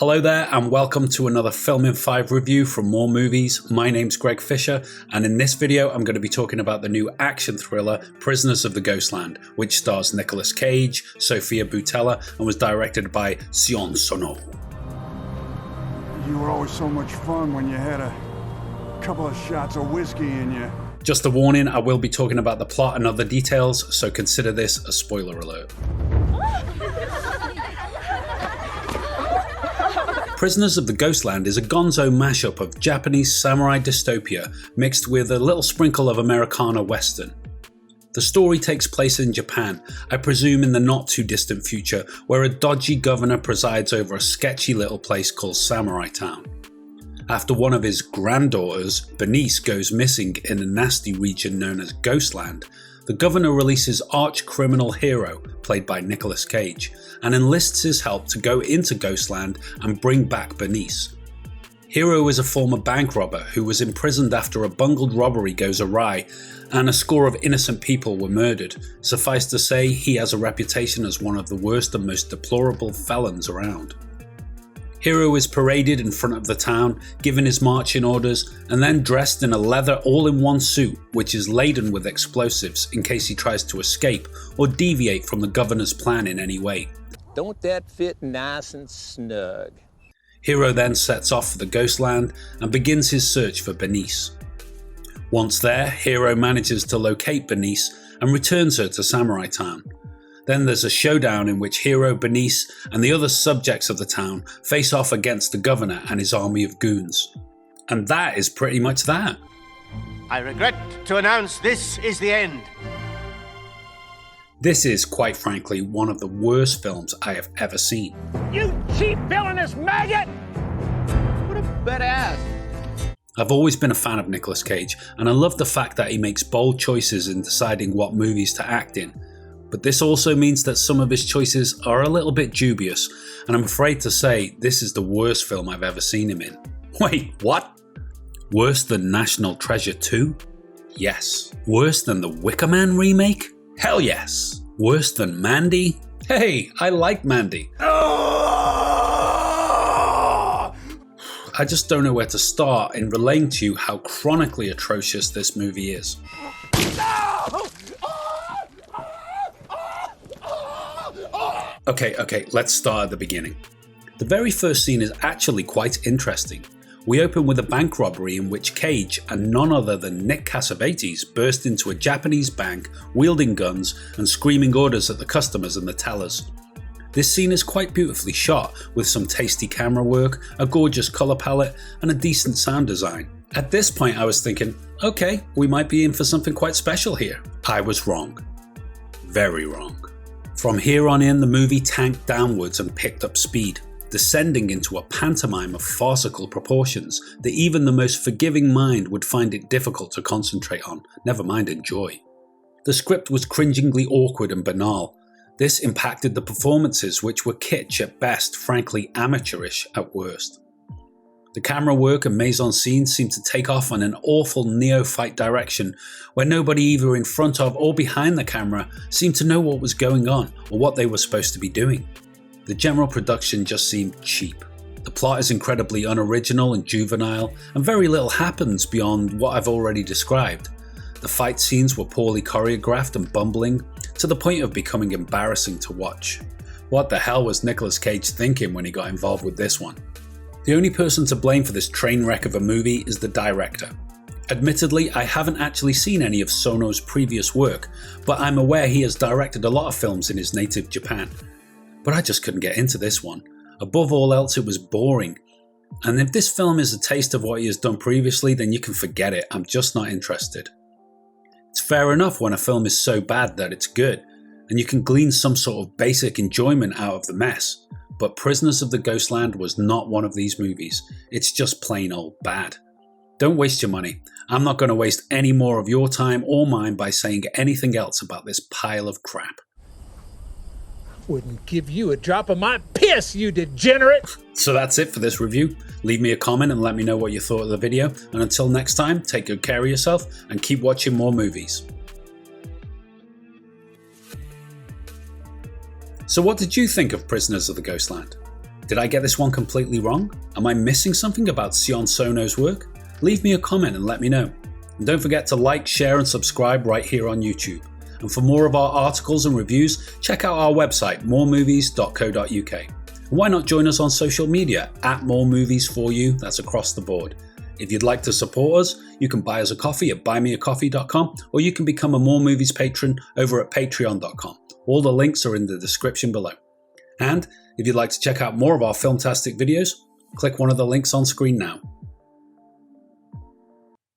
Hello there and welcome to another Film in 5 review from More Movies. My name's Greg Fisher and in this video I'm going to be talking about the new action thriller Prisoners of the Ghostland, which stars Niclas Cage, Sofia Boutella and was directed by Sion Sono. You were always so much fun when you had a couple of shots of whiskey in you. Just a warning, I will be talking about the plot and other details, so consider this a spoiler alert. Prisoners of the Ghostland is a gonzo mashup of Japanese samurai dystopia mixed with a little sprinkle of Americana western. The story takes place in Japan, I presume in the not too distant future, where a dodgy governor presides over a sketchy little place called Samurai Town. After one of his granddaughters, Bernice, goes missing in a nasty region known as Ghostland, the governor releases arch-criminal Hero, played by Niclas Cage, and enlists his help to go into Ghostland and bring back Bernice. Hero is a former bank robber who was imprisoned after a bungled robbery goes awry and a score of innocent people were murdered. Suffice to say, he has a reputation as one of the worst and most deplorable felons around. Hero is paraded in front of the town, given his marching orders, and then dressed in a leather all-in-one suit which is laden with explosives in case he tries to escape or deviate from the governor's plan in any way. Don't that fit nice and snug? Hero then sets off for the Ghostland and begins his search for Bernice. Once there, Hero manages to locate Bernice and returns her to Samurai Town. Then there's a showdown in which Hero, Bernice and the other subjects of the town face off against the governor and his army of goons. And that is pretty much that. I regret to announce this is the end. This is, quite frankly, one of the worst films I have ever seen. You cheap villainous maggot! What a badass. I've always been a fan of Niclas Cage, and I love the fact that he makes bold choices in deciding what movies to act in. But this also means that some of his choices are a little bit dubious, and I'm afraid to say this is the worst film I've ever seen him in. Wait, what? Worse than National Treasure 2? Yes. Worse than the Wicker Man remake? Hell yes. Worse than Mandy? Hey, I like Mandy. I just don't know where to start in relaying to you how chronically atrocious this movie is. Okay, let's start at the beginning. The very first scene is actually quite interesting. We open with a bank robbery in which Cage and none other than Nick Cassavetes burst into a Japanese bank wielding guns and screaming orders at the customers and the tellers. This scene is quite beautifully shot with some tasty camera work, a gorgeous colour palette and a decent sound design. At this point I was thinking, okay, we might be in for something quite special here. I was wrong. Very wrong. From here on in, the movie tanked downwards and picked up speed, descending into a pantomime of farcical proportions that even the most forgiving mind would find it difficult to concentrate on, never mind enjoy. The script was cringingly awkward and banal. This impacted the performances, which were kitsch at best, frankly amateurish at worst. The camera work and mise-en-scene seemed to take off on an awful neophyte direction where nobody either in front of or behind the camera seemed to know what was going on or what they were supposed to be doing. The general production just seemed cheap. The plot is incredibly unoriginal and juvenile, and very little happens beyond what I've already described. The fight scenes were poorly choreographed and bumbling, to the point of becoming embarrassing to watch. What the hell was Niclas Cage thinking when he got involved with this one? The only person to blame for this train wreck of a movie is the director. Admittedly, I haven't actually seen any of Sono's previous work, but I'm aware he has directed a lot of films in his native Japan. But I just couldn't get into this one. Above all else, it was boring. And if this film is a taste of what he has done previously, then you can forget it, I'm just not interested. It's fair enough when a film is so bad that it's good, and you can glean some sort of basic enjoyment out of the mess. But Prisoners of the Ghostland was not one of these movies. It's just plain old bad. Don't waste your money. I'm not going to waste any more of your time or mine by saying anything else about this pile of crap. Wouldn't give you a drop of my piss, you degenerate! So that's it for this review. Leave me a comment and let me know what you thought of the video. And until next time, take good care of yourself and keep watching more movies. So what did you think of Prisoners of the Ghostland? Did I get this one completely wrong? Am I missing something about Sion Sono's work? Leave me a comment and let me know. And don't forget to like, share and subscribe right here on YouTube. And for more of our articles and reviews, check out our website moremovies.co.uk. And why not join us on social media at More Movies For You, that's across the board. If you'd like to support us, you can buy us a coffee at buymeacoffee.com, or you can become a More Movies patron over at patreon.com. All the links are in the description below. And if you'd like to check out more of our filmtastic videos, click one of the links on screen now.